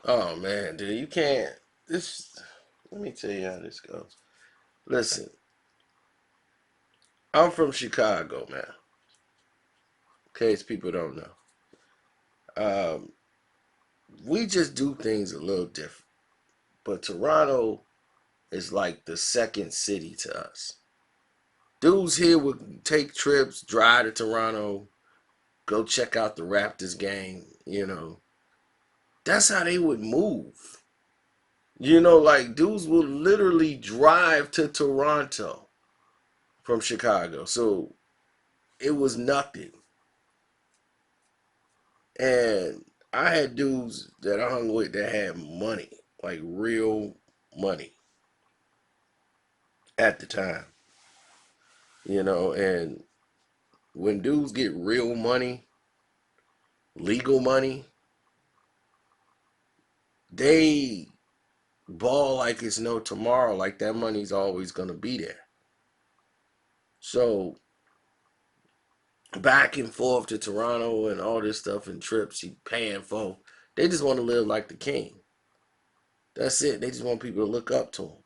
Oh man, dude, you can't. This. Let me tell you how this goes. Listen, I'm from Chicago, man. In case people don't know, um, we just do things a little different. But Toronto is like the second city to us. Dudes here would take trips, drive to Toronto, go check out the Raptors game. That's how they would move. Like dudes will literally drive to Toronto from Chicago. So it was nothing. And I had dudes that I hung with that had money, like real money at the time. And when dudes get real money, legal money, they ball like it's no tomorrow, like that money's always gonna be there. So back and forth to Toronto and all this stuff and trips he paying for. They just want to live like the king. That's it. They just want people to look up to him.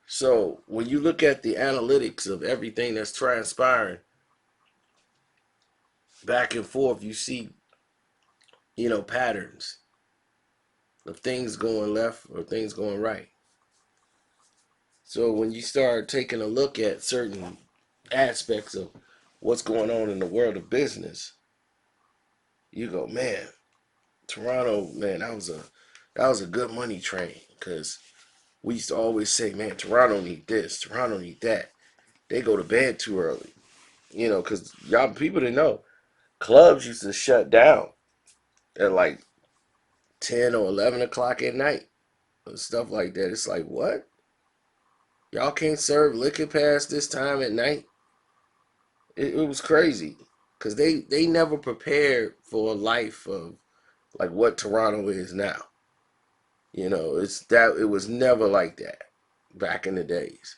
So when you look at the analytics of everything that's transpiring back and forth, you see, patterns of things going left or things going right. So when you start taking a look at certain aspects of what's going on in the world of business, you go, man, Toronto, man, that was a good money train because we used to always say, man, Toronto need this, Toronto need that. They go to bed too early, because y'all people didn't know clubs used to shut down at like 10 or 11 o'clock at night and stuff like that. It's like, what? Y'all can't serve liquor past this time at night? It was crazy because they never prepared for a life of like what Toronto is now. It was never like that back in the days.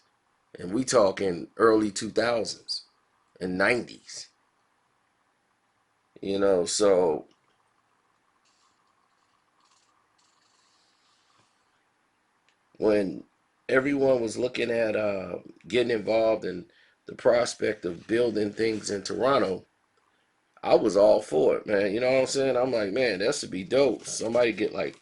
And we talking early 2000s and 90s. So when everyone was looking at getting involved in the prospect of building things in Toronto, I was all for it, man. You know what I'm saying? I'm like, man, that should be dope. Somebody get like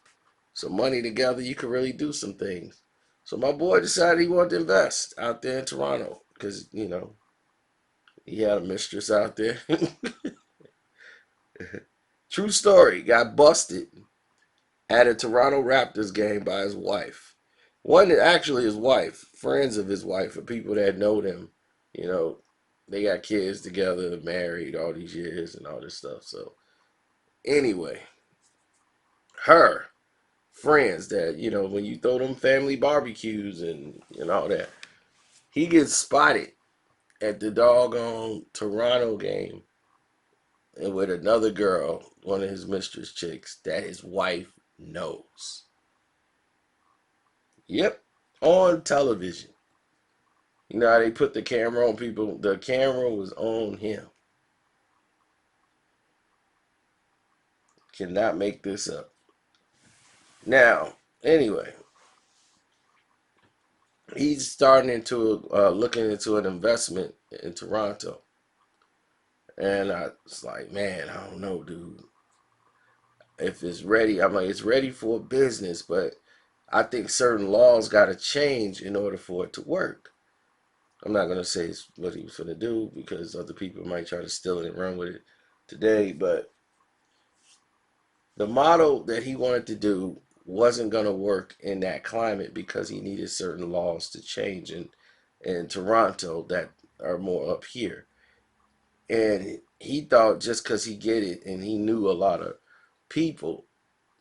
some money together, you could really do some things. So my boy decided he wanted to invest out there in Toronto because he had a mistress out there. True story. Got busted at a Toronto Raptors game by his wife. One actually his wife, friends of his wife, or people that know them. You know, they got kids together, married all these years and all this stuff. So anyway, her friends that when you throw them family barbecues and all that, he gets spotted at the doggone Toronto game and with another girl, one of his mistress chicks that his wife knows. Yep, on television. You know how they put the camera on people? The camera was on him. Cannot make this up. Now, anyway, he's starting into looking into an investment in Toronto, and I was like, man, I don't know, dude. If it's ready, I'm like, it's ready for business, but I think certain laws got to change in order for it to work. I'm not gonna say it's what he was gonna do because other people might try to steal it and run with it today, but the model that he wanted to do wasn't going to work in that climate because he needed certain laws to change in Toronto that are more up here. And he thought just because he get it and he knew a lot of people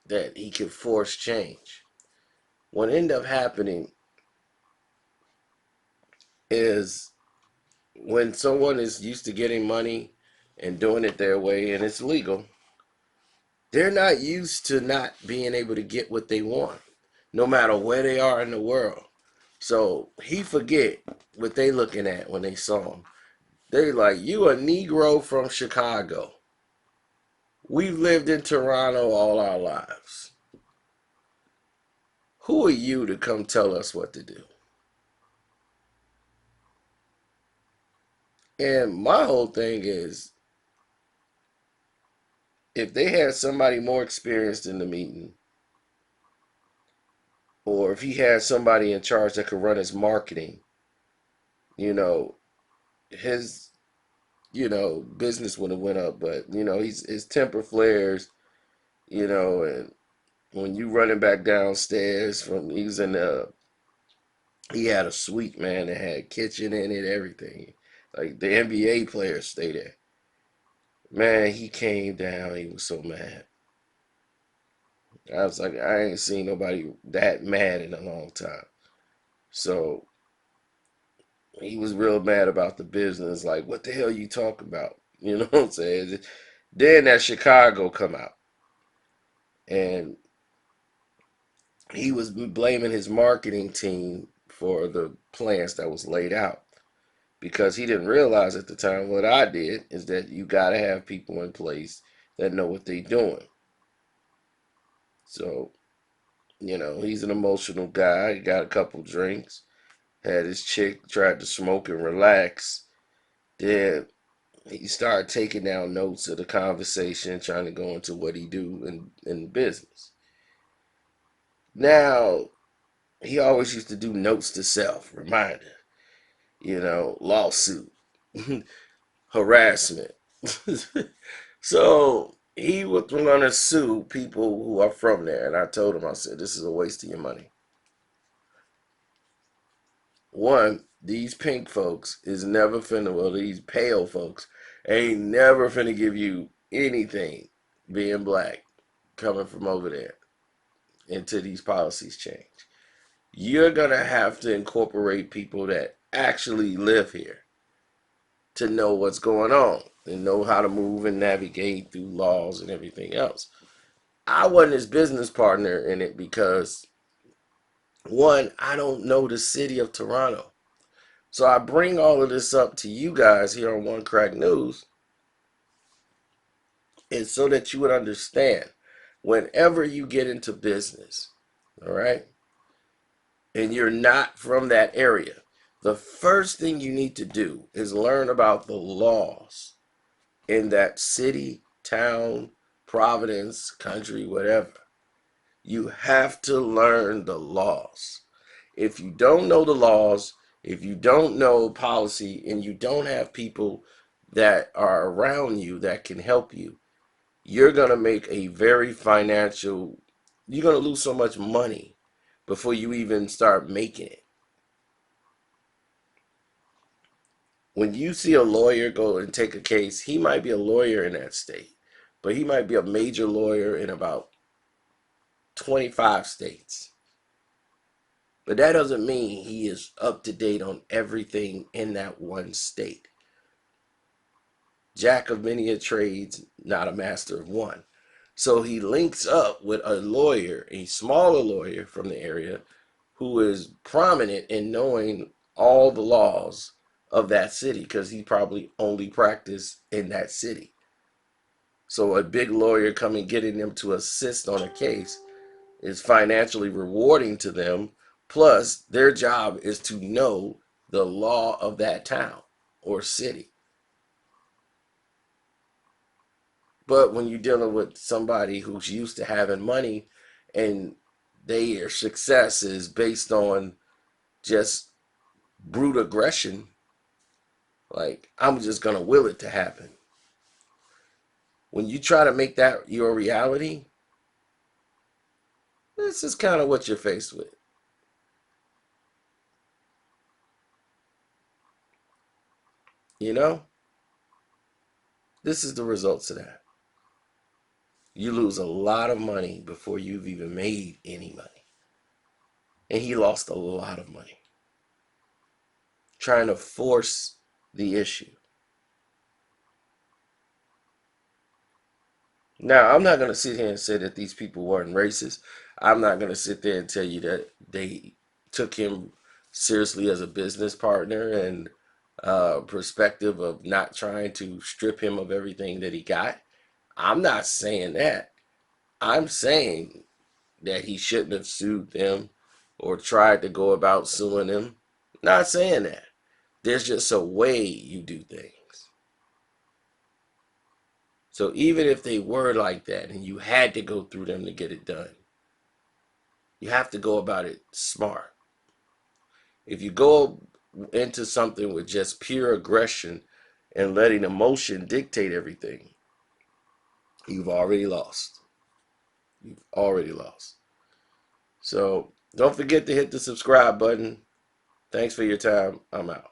that he could force change. What ended up happening is when someone is used to getting money and doing it their way and it's legal, they're not used to not being able to get what they want, no matter where they are in the world. So he forget what they looking at when they saw him. They like, you a Negro from Chicago. We've lived in Toronto all our lives. Who are you to come tell us what to do? And my whole thing is, if they had somebody more experienced in the meeting, or if he had somebody in charge that could run his marketing, you know, his business would have went up. But his temper flares, and when you running back downstairs from he had a suite, man, that had kitchen in it, everything. Like the NBA players stay there. Man, he came down, he was so mad. I was like, I ain't seen nobody that mad in a long time. So he was real mad about the business. Like, what the hell you talking about? You know what I'm saying? Then that Chicago come out, and he was blaming his marketing team for the plans that was laid out, because he didn't realize at the time what I did is that you got to have people in place that know what they're doing. So, he's an emotional guy. He got a couple drinks, had his chick, tried to smoke and relax. Then he started taking down notes of the conversation, trying to go into what he do in business. Now, he always used to do notes to self, reminder, lawsuit, harassment. So he was going to sue people who are from there. And I told him, I said, this is a waste of your money. One, these pink folks is never finna, well, these pale folks ain't never finna give you anything being black coming from over there until these policies change. You're gonna have to incorporate people that actually live here to know what's going on and know how to move and navigate through laws and everything else. I wasn't his business partner in it because, one, I don't know the city of Toronto. So I bring all of this up to you guys here on One Crack News, is so that you would understand whenever you get into business, all right, and you're not from that area, the first thing you need to do is learn about the laws in that city, town, province, country, whatever. You have to learn the laws. If you don't know the laws, if you don't know policy, and you don't have people that are around you that can help you, you're going to make a very financial, you're going to lose so much money before you even start making it. When you see a lawyer go and take a case, he might be a lawyer in that state, but he might be a major lawyer in about 25 states. But that doesn't mean he is up to date on everything in that one state. Jack of many a trades, not a master of one. So he links up with a lawyer, a smaller lawyer from the area, who is prominent in knowing all the laws of that city, because he probably only practiced in that city. So a big lawyer coming getting them to assist on a case is financially rewarding to them. Plus, their job is to know the law of that town or city. But when you're dealing with somebody who's used to having money, and their success is based on just brute aggression, like, I'm just going to will it to happen. When you try to make that your reality, this is kind of what you're faced with. You know, this is the results of that. You lose a lot of money before you've even made any money. And he lost a lot of money trying to force the issue. Now, I'm not going to sit here and say that these people weren't racist. I'm not going to sit there and tell you that they took him seriously as a business partner and perspective of not trying to strip him of everything that he got. I'm not saying that. I'm saying that he shouldn't have sued them, or tried to go about suing them. Not saying that. There's just a way you do things. So even if they were like that and you had to go through them to get it done, you have to go about it smart. If you go into something with just pure aggression and letting emotion dictate everything, you've already lost. You've already lost. So don't forget to hit the subscribe button. Thanks for your time. I'm out.